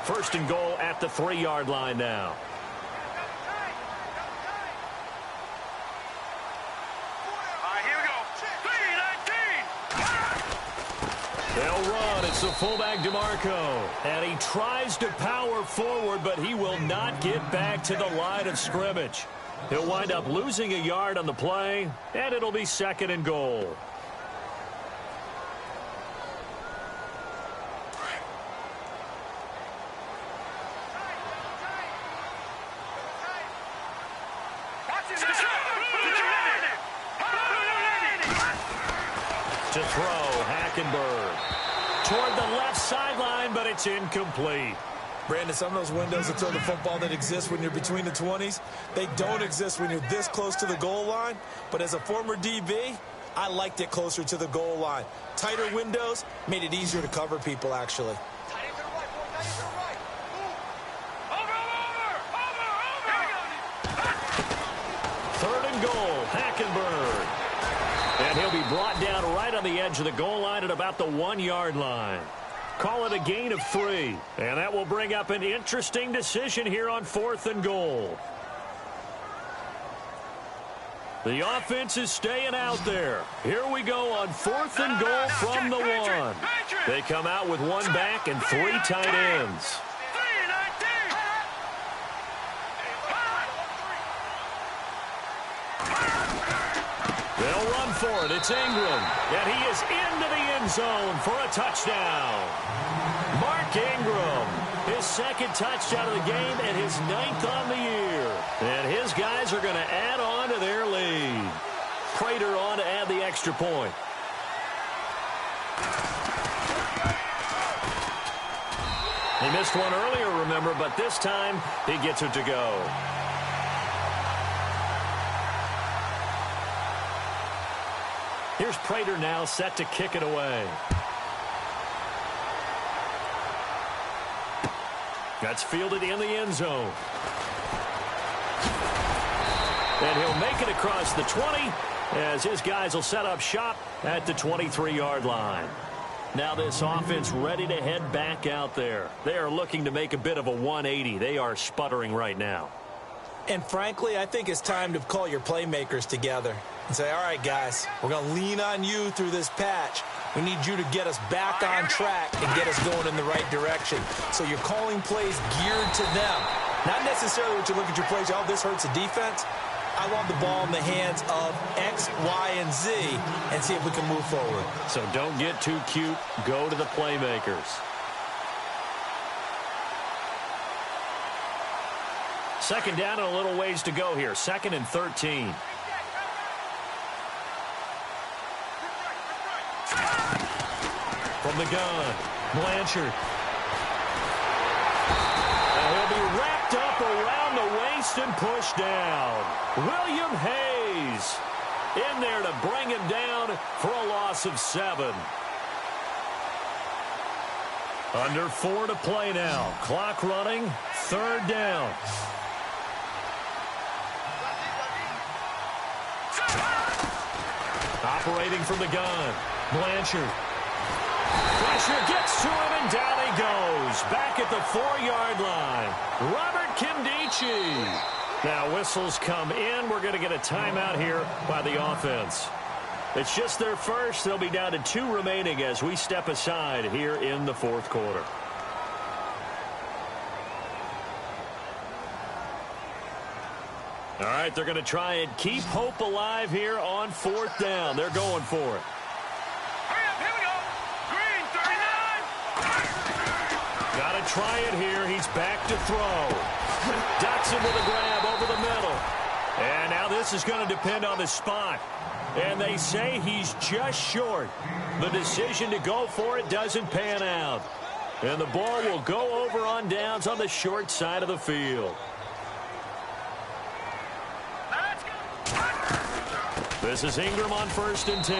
First and goal at the 3-yard line now. All right, here we go. 3-19. They'll run. It's the fullback DeMarco. And he tries to power forward, but he will not get back to the line of scrimmage. He'll wind up losing a yard on the play, and it'll be 2nd and goal. To throw, Hackenberg toward the left sideline, but it's incomplete. Brandon, some of those windows to throw the football that exist when you're between the 20s, they don't exist when you're this close to the goal line. But as a former DB, I liked it closer to the goal line. Tighter windows made it easier to cover people, actually. Third and goal, Hackenberg. And he'll be brought down right on the edge of the goal line at about the 1-yard line. Call it a gain of 3. And that will bring up an interesting decision here on 4th and goal. The offense is staying out there. Here we go on 4th and goal from the 1. They come out with 1 back and 3 tight ends. They'll run for it. It's Ingram. And he is into the end zone for a touchdown. Mark Ingram, his 2nd touchdown of the game and his 9th on the year. And his guys are going to add on to their lead. Prater on to add the extra point. He missed one earlier, remember, but this time he gets it to go. Here's Prater now set to kick it away. That's fielded in the end zone. And he'll make it across the 20 as his guys will set up shop at the 23-yard line. Now this offense ready to head back out there. They are looking to make a bit of a 180. They are sputtering right now. And frankly, I think it's time to call your playmakers together and say, all right, guys, we're going to lean on you through this patch. We need you to get us back on track and get us going in the right direction. So you're calling plays geared to them. Not necessarily what you look at your plays, oh, this hurts the defense. I want the ball in the hands of X, Y, and Z and see if we can move forward. So don't get too cute. Go to the playmakers. Second down and a little ways to go here. 2nd and 13. From the gun, Blanchard. And he'll be wrapped up around the waist and pushed down. William Hayes in there to bring him down for a loss of 7. Under 4 to play now. Clock running. 3rd down. Operating from the gun. Blanchard. Pressure gets to him, and down he goes. Back at the 4-yard line. Robert Kimdichie. Now whistles come in. We're going to get a timeout here by the offense. It's just their first. They'll be down to 2 remaining as we step aside here in the 4th quarter. All right, they're going to try and keep hope alive here on 4th down. They're going for it. Hurry up, here we go. Green, 39. Got to try it here. He's back to throw. Dotson with a grab over the middle. And now this is going to depend on the spot. And they say he's just short. The decision to go for it doesn't pan out. And the ball will go over on downs on the short side of the field. This is Ingram on 1st and 10.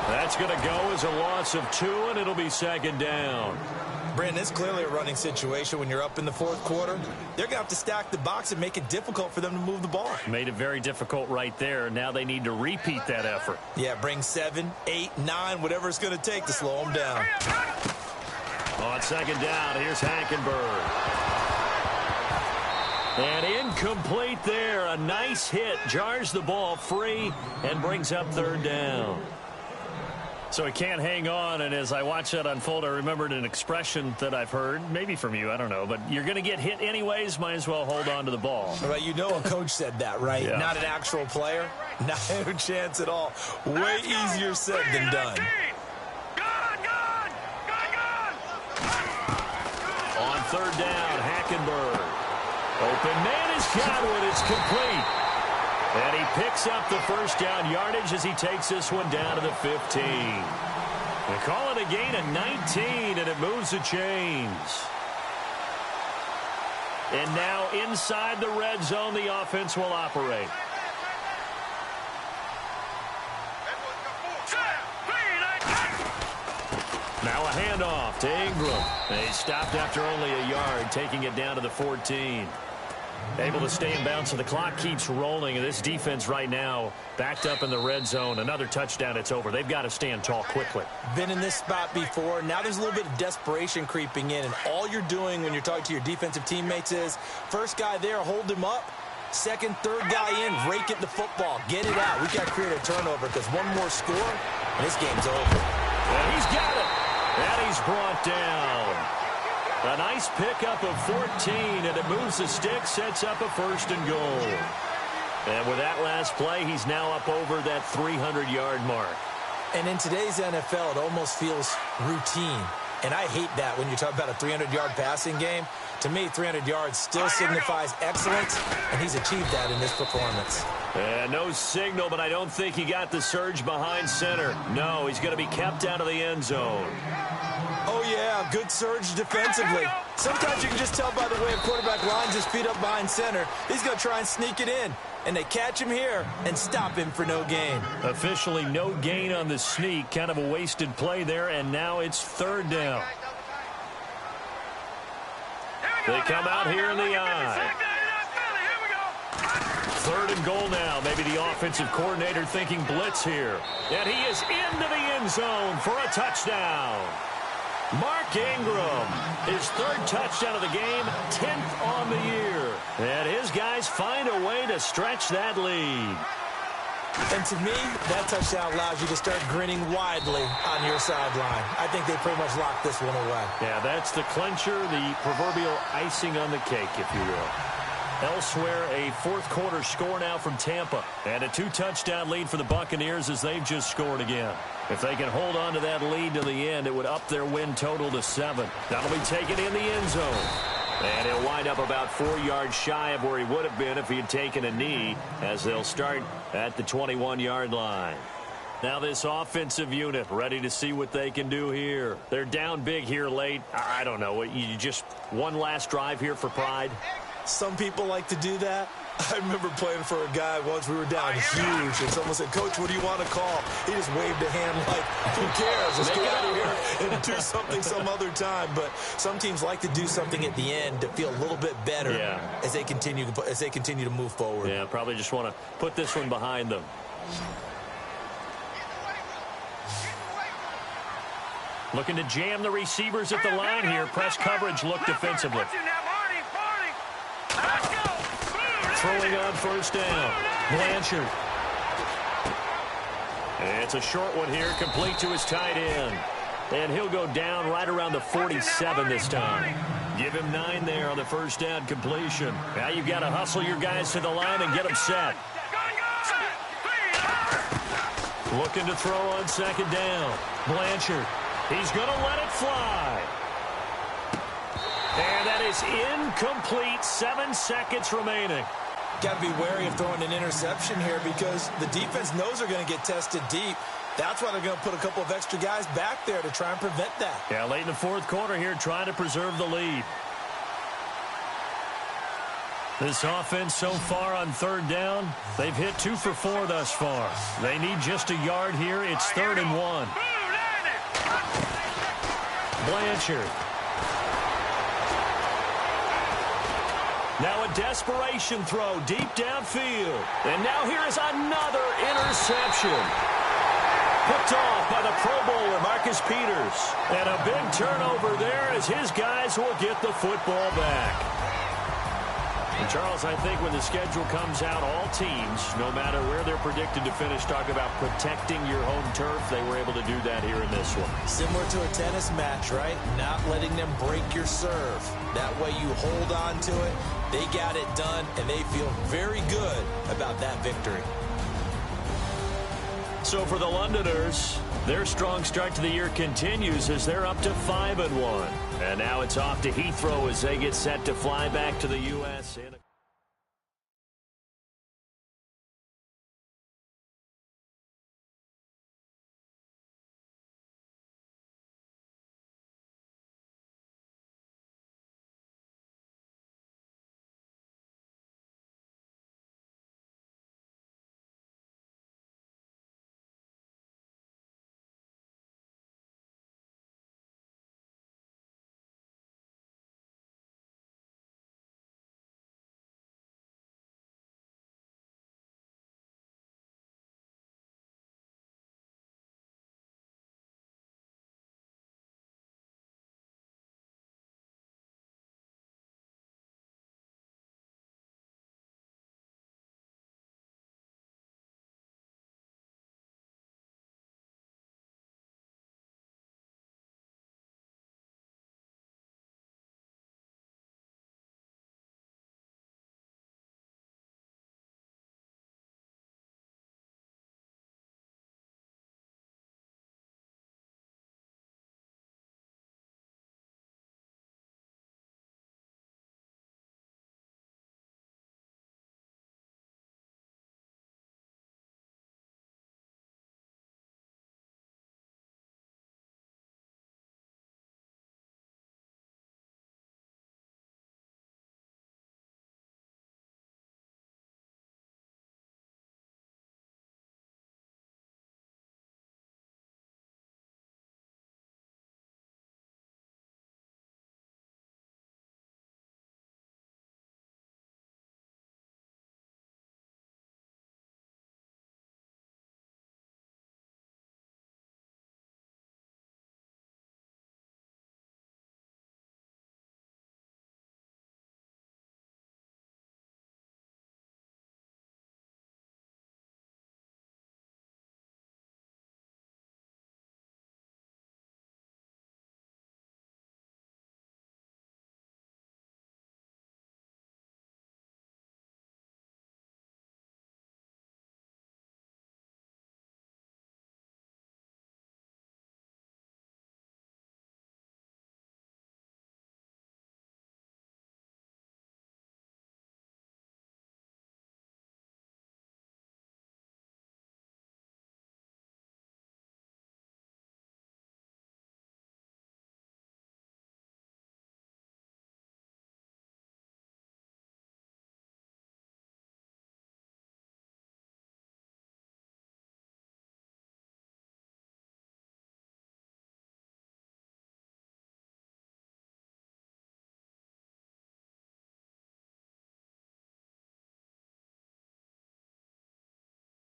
That's going to go as a loss of 2, and it'll be 2nd down. Brandon, it's clearly a running situation when you're up in the 4th quarter. They're going to have to stack the box and make it difficult for them to move the ball. Made it very difficult right there. Now they need to repeat that effort. Yeah, bring 7, 8, 9, whatever it's going to take to slow them down. On 2nd down, here's Hackenberg. And incomplete there. A nice hit. Jars the ball free and brings up 3rd down. So he can't hang on, and as I watch that unfold, I remembered an expression that I've heard, maybe from you, I don't know, but you're going to get hit anyways, might as well hold on to the ball. Right, you know a coach said that, right? Yeah. Not an actual player. Not a chance at all. Way easier said than done. On 3rd down, Hackenberg. Open man is Godwin. It's complete. And he picks up the 1st down yardage as he takes this one down to the 15. They call it a gain of 19, and it moves the chains. And now inside the red zone, the offense will operate. Now a handoff to Ingram. They stopped after only a yard, taking it down to the 14. Able to stay in bounds, so the clock keeps rolling. And this defense right now backed up in the red zone. Another touchdown, it's over. They've got to stand tall quickly. Been in this spot before. Now there's a little bit of desperation creeping in. And all you're doing when you're talking to your defensive teammates is, first guy there, hold him up. Second, third guy in, rake it the football. Get it out. We've got to create a turnover because one more score, and this game's over. And he's got it. And he's brought down. A nice pickup of 14, and it moves the stick, sets up a 1st and goal. And with that last play, he's now up over that 300-yard mark. And in today's NFL, it almost feels routine. And I hate that when you talk about a 300-yard passing game. To me, 300 yards still signifies excellence, and he's achieved that in this performance. And no signal, but I don't think he got the surge behind center. No, he's going to be kept out of the end zone. Oh, yeah, good surge defensively. Sometimes you can just tell by the way a quarterback lines his feet up behind center. He's going to try and sneak it in. And they catch him here and stop him for no gain. Officially no gain on the sneak. Kind of a wasted play there, and now it's 3rd down. They come out here in the eye. 3rd and goal now. Maybe the offensive coordinator thinking blitz here. And he is into the end zone for a touchdown. Mark Ingram, his 3rd touchdown of the game, 10th on the year. And his guys find a way to stretch that lead. And to me, that touchdown allows you to start grinning widely on your sideline. I think they pretty much locked this one away. Yeah, that's the clincher, the proverbial icing on the cake, if you will. Elsewhere, a 4th quarter score now from Tampa. And a 2-touchdown lead for the Buccaneers as they've just scored again. If they can hold on to that lead to the end, it would up their win total to 7. That'll be taken in the end zone. And he'll wind up about 4 yards shy of where he would have been if he had taken a knee, as they'll start at the 21-yard line. Now this offensive unit ready to see what they can do here. They're down big here late. I don't know. You just one last drive here for pride? Some people like to do that. I remember playing for a guy once. We were down huge, and someone said, "Coach, what do you want to call?" He just waved a hand like, "Who cares? Let's get out of here and do something some other time." But some teams like to do something at the end to feel a little bit better as they continue to move forward. Yeah, probably just want to put this one behind them. Looking to jam the receivers at the line here. Press coverage look defensively. Throwing on 1st down. Blanchard. And it's a short one here, complete to his tight end. And he'll go down right around the 47 this time. Give him 9 there on the 1st down completion. Now you've got to hustle your guys to the line and get them set. Looking to throw on 2nd down. Blanchard. He's going to let it fly. And that is incomplete. 7 seconds remaining. Got to be wary of throwing an interception here because the defense knows they're going to get tested deep. That's why they're going to put a couple of extra guys back there to try and prevent that. Yeah, late in the 4th quarter here, trying to preserve the lead. This offense so far on 3rd down, they've hit 2 for 4 thus far. They need just a yard here. It's 3rd and 1. Blanchard. Now a desperation throw deep downfield. And now here is another interception. Picked off by the Pro Bowler, Marcus Peters. And a big turnover there as his guys will get the football back. And Charles, I think when the schedule comes out, all teams, no matter where they're predicted to finish, talk about protecting your home turf. They were able to do that here in this one. Similar to a tennis match, right? Not letting them break your serve. That way you hold on to it. They got it done, and they feel very good about that victory. So for the Londoners, their strong start to the year continues as they're up to 5-1. And now it's off to Heathrow as they get set to fly back to the U.S.